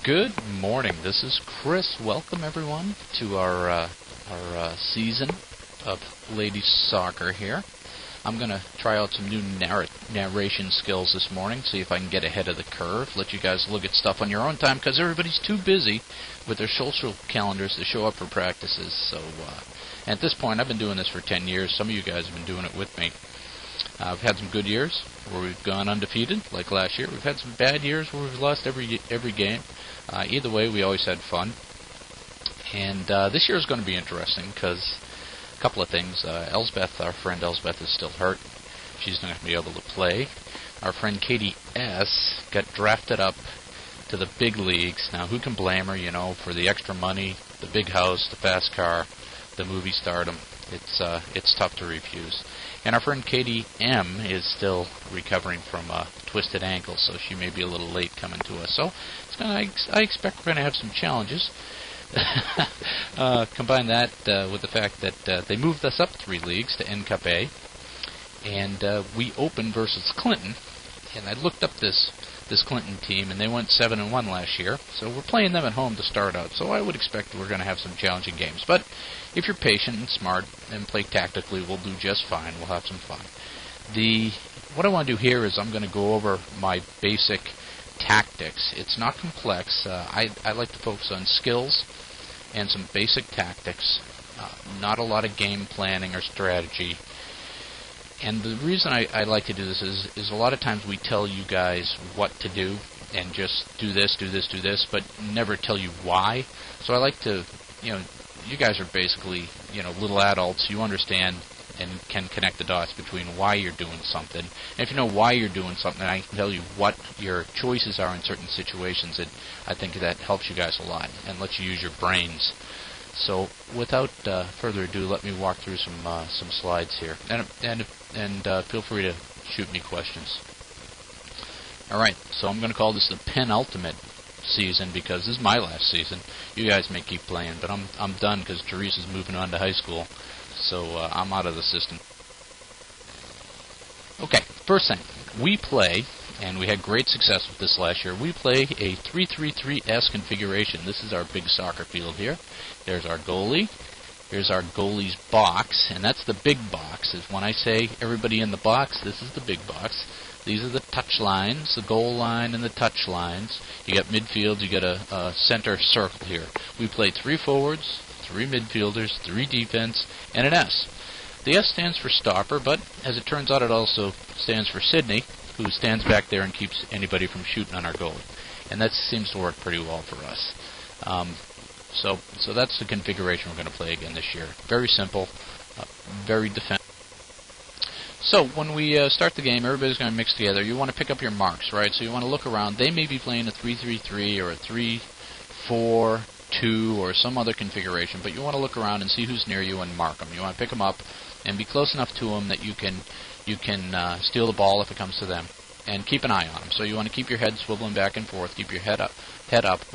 Good morning. This is Chris. Welcome everyone to our season of ladies soccer here. I'm going to try out some new narration skills this morning, see if I can get ahead of the curve, let you guys look at stuff on your own time, because everybody's too busy with their social calendars to show up for practices. So at this point, I've been doing this for 10 years. Some of you guys have been doing it with me. I've had some good years where we've gone undefeated, like last year. We've had some bad years where we've lost every game. Either way, we always had fun. And this year is going to be interesting because a couple of things. Elsbeth, our friend Elsbeth, is still hurt. She's not going to be able to play. Our friend Katie S. got drafted up to the big leagues. Now, who can blame her, for the extra money, the big house, the fast car, the movie stardom. It's tough to refuse. And our friend Katie M. is still recovering from a twisted ankle, so she may be a little late coming to us. So I expect we're going to have some challenges. Combine that with the fact that they moved us up 3 leagues to N Cup A, and we opened versus Clinton. And I looked up this Clinton team, and they went 7-1 last year. So we're playing them at home to start out. So I would expect we're going to have some challenging games. But if you're patient and smart and play tactically, we'll do just fine. We'll have some fun. What I want to do here is I'm going to go over my basic tactics. It's not complex. I like to focus on skills and some basic tactics. Not a lot of game planning or strategy. And the reason I like to do this is a lot of times we tell you guys what to do and just do this, but never tell you why. So I like to, you guys are basically, little adults. You understand and can connect the dots between why you're doing something. And if you know why you're doing something, I can tell you what your choices are in certain situations. I think that helps you guys a lot and lets you use your brains. So without further ado, let me walk through some slides here, and feel free to shoot me questions. All right, so I'm going to call this the penultimate season because this is my last season. You guys may keep playing, but I'm done because Therese is moving on to high school, so I'm out of the system. Okay, first thing, we play, and we had great success with this last year. We play a 3-3-3-S configuration. This is our big soccer field here. There's our goalie. Here's our goalie's box, and that's the big box. When I say everybody in the box, this is the big box. These are the touch lines, the goal line and the touch lines. You got midfield, you got a center circle here. We play 3 forwards, 3 midfielders, 3 defense, and an S. The S stands for stopper, but as it turns out, it also stands for Sydney, who stands back there and keeps anybody from shooting on our goal. And that seems to work pretty well for us. So that's the configuration we're going to play again this year. Very simple, very defensive. So when we start the game, everybody's going to mix together. You want to pick up your marks, right? So you want to look around. They may be playing a 3-3-3 or a 3-4-2 or some other configuration, but you want to look around and see who's near you and mark them. You want to pick them up and be close enough to them that you can steal the ball if it comes to them, and keep an eye on them. So you want to keep your head swiveling back and forth, keep your head up,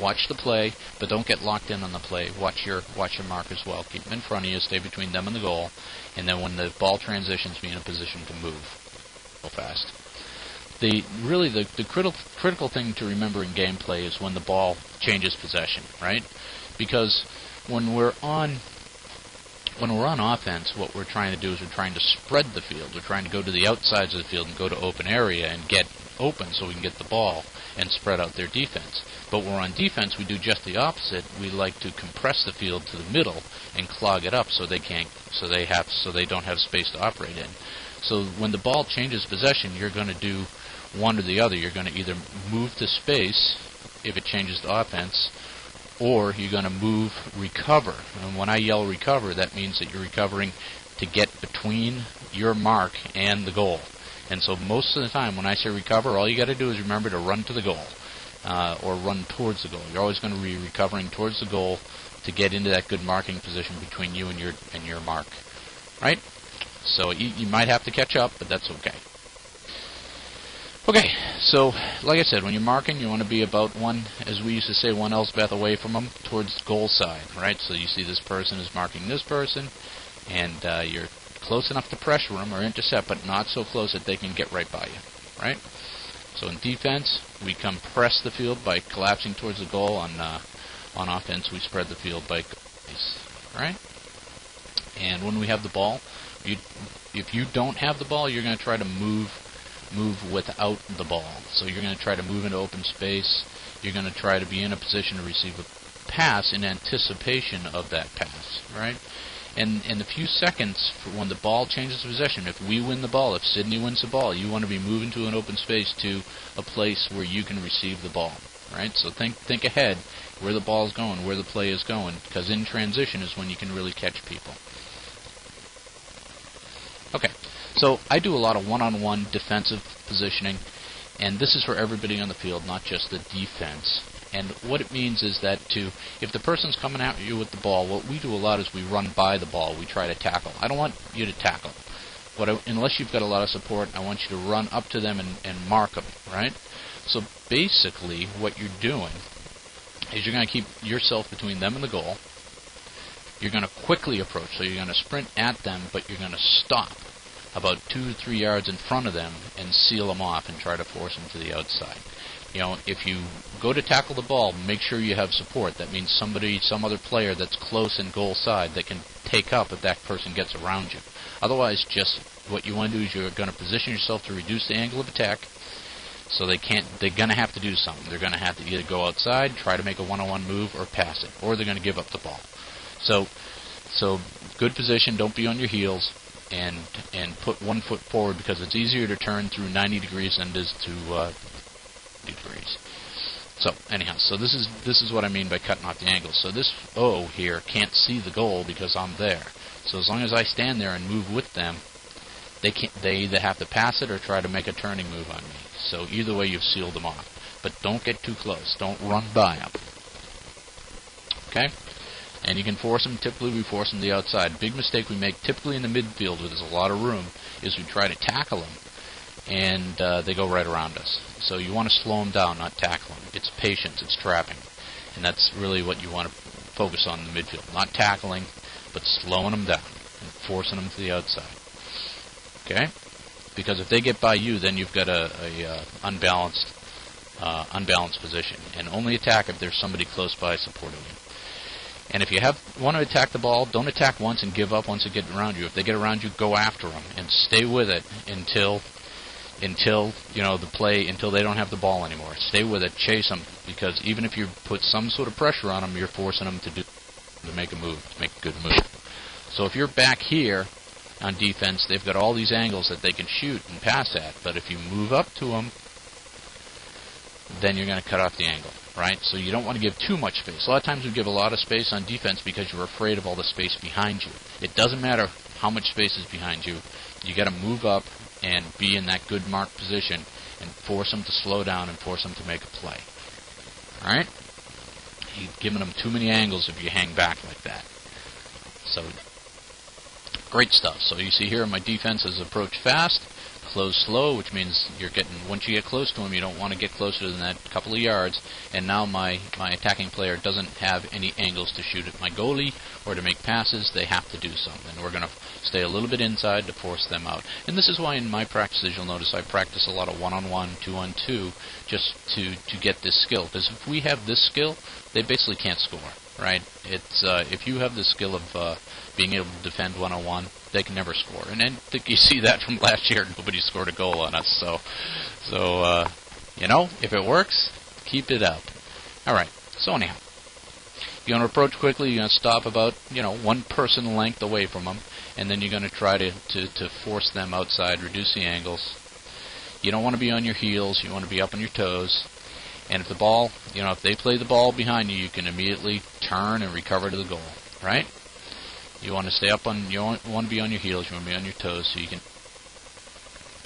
watch the play, but don't get locked in on the play. Watch your mark as well. Keep them in front of you, stay between them and the goal, and then when the ball transitions, be in a position to move real fast. The critical thing to remember in gameplay is when the ball changes possession, right? Because when we're on offense, what we're trying to do is we're trying to spread the field. We're trying to go to the outsides of the field and go to open area and get open so we can get the ball and spread out their defense. But when we're on defense, we do just the opposite. We like to compress the field to the middle and clog it up so they don't have space to operate in. So when the ball changes possession, you're going to do one or the other. You're going to either move to space if it changes to offense, or you're going to move recover. And when I yell recover, that means that you're recovering to get between your mark and the goal. And so most of the time when I say recover, all you got to do is remember to run to the goal or run towards the goal. You're always going to be recovering towards the goal to get into that good marking position between you and your mark. Right? So you might have to catch up, but that's okay. Okay, so like I said, when you're marking, you want to be about as we used to say, one Elsbeth away from them towards the goal side, right? So you see this person is marking this person, and you're close enough to pressure them or intercept, but not so close that they can get right by you, right? So in defense, we compress the field by collapsing towards the goal. On offense, we spread the field by goalies. Right? And when we have the ball, if you don't have the ball, you're going to try to move without the ball. So you're going to try to move into open space. You're going to try to be in a position to receive a pass in anticipation of that pass. Right? And in the few seconds when the ball changes possession, if we win the ball, if Sydney wins the ball, you want to be moving to an open space to a place where you can receive the ball, right? So think ahead where the ball is going, where the play is going, because in transition is when you can really catch people. Okay, so I do a lot of one-on-one defensive positioning, and this is for everybody on the field, not just the defense. And what it means is that if the person's coming at you with the ball, what we do a lot is we run by the ball. We try to tackle. I don't want you to tackle. Unless you've got a lot of support, I want you to run up to them and mark them, right? So basically what you're doing is you're going to keep yourself between them and the goal. You're going to quickly approach. So you're going to sprint at them, but you're going to stop about 2 to 3 yards in front of them and seal them off and try to force them to the outside. You know, if you go to tackle the ball, make sure you have support. That means some other player that's close in goal side that can take up if that person gets around you. Otherwise, just what you want to do is you're going to position yourself to reduce the angle of attack. So they're going to have to do something. They're going to have to either go outside, try to make a one-on-one move, or pass it, or they're going to give up the ball. So good position. Don't be on your heels, and put 1 foot forward because it's easier to turn through 90 degrees than it is to degrees. So anyhow, so this is what I mean by cutting off the angle. So this O here can't see the goal because I'm there. So as long as I stand there and move with them, they either have to pass it or try to make a turning move on me. So either way, you've sealed them off. But don't get too close. Don't run by them. Okay? And you can force them. Typically, we force them to the outside. Big mistake we make, typically in the midfield where there's a lot of room, is we try to tackle them, and they go right around us. So you want to slow them down, not tackle them. It's patience. It's trapping. And that's really what you want to focus on in the midfield. Not tackling, but slowing them down and forcing them to the outside. Okay? Because if they get by you, then you've got a unbalanced position. And only attack if there's somebody close by supporting you. And if you want to attack the ball, don't attack once and give up once it gets around you. If they get around you, go after them and stay with it until until they don't have the ball anymore. Stay with it, chase them, because even if you put some sort of pressure on them, you're forcing them to make a move, to make a good move. So if you're back here on defense, they've got all these angles that they can shoot and pass at, but if you move up to them, then you're going to cut off the angle, right? So you don't want to give too much space. A lot of times we give a lot of space on defense because you're afraid of all the space behind you. It doesn't matter how much space is behind you. You got to move up and be in that good mark position and force them to slow down and force them to make a play. All right? You've given them too many angles if you hang back like that. So, great stuff. So you see here my defense is approach fast, close slow, which means once you get close to them, you don't want to get closer than that couple of yards. And now my attacking player doesn't have any angles to shoot at my goalie or to make passes. They have to do something. We're going to stay a little bit inside to force them out. And this is why in my practices, you'll notice I practice a lot of one-on-one, two-on-two, just to get this skill. Because if we have this skill, they basically can't score, right? It's if you have the skill of being able to defend one-on-one, they can never score. And I think you see that from last year. Nobody scored a goal on us. So if it works, keep it up. All right. So anyhow, you're going to approach quickly. You're going to stop about 1 person length away from them, and then you're going to try to force them outside, reduce the angles. You don't want to be on your heels. You want to be up on your toes. And if the ball, if they play the ball behind you, you can immediately turn and recover to the goal. Right? You want to stay up on. You want to be on your heels. You want to be on your toes, so you can.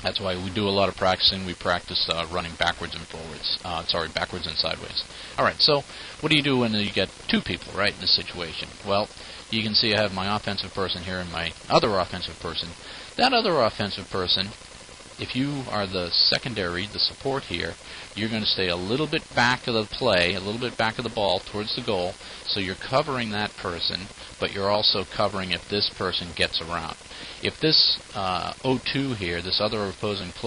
That's why we do a lot of practicing. We practice running backwards and forwards. Backwards and sideways. All right. So, what do you do when you get 2 people right in this situation? Well, you can see I have my offensive person here and my other offensive person. That other offensive person, if you are the secondary, the support here, you're going to stay a little bit back of the play, a little bit back of the ball towards the goal. So you're covering that person, but you're also covering if this person gets around. If this O2 here, this other opposing player,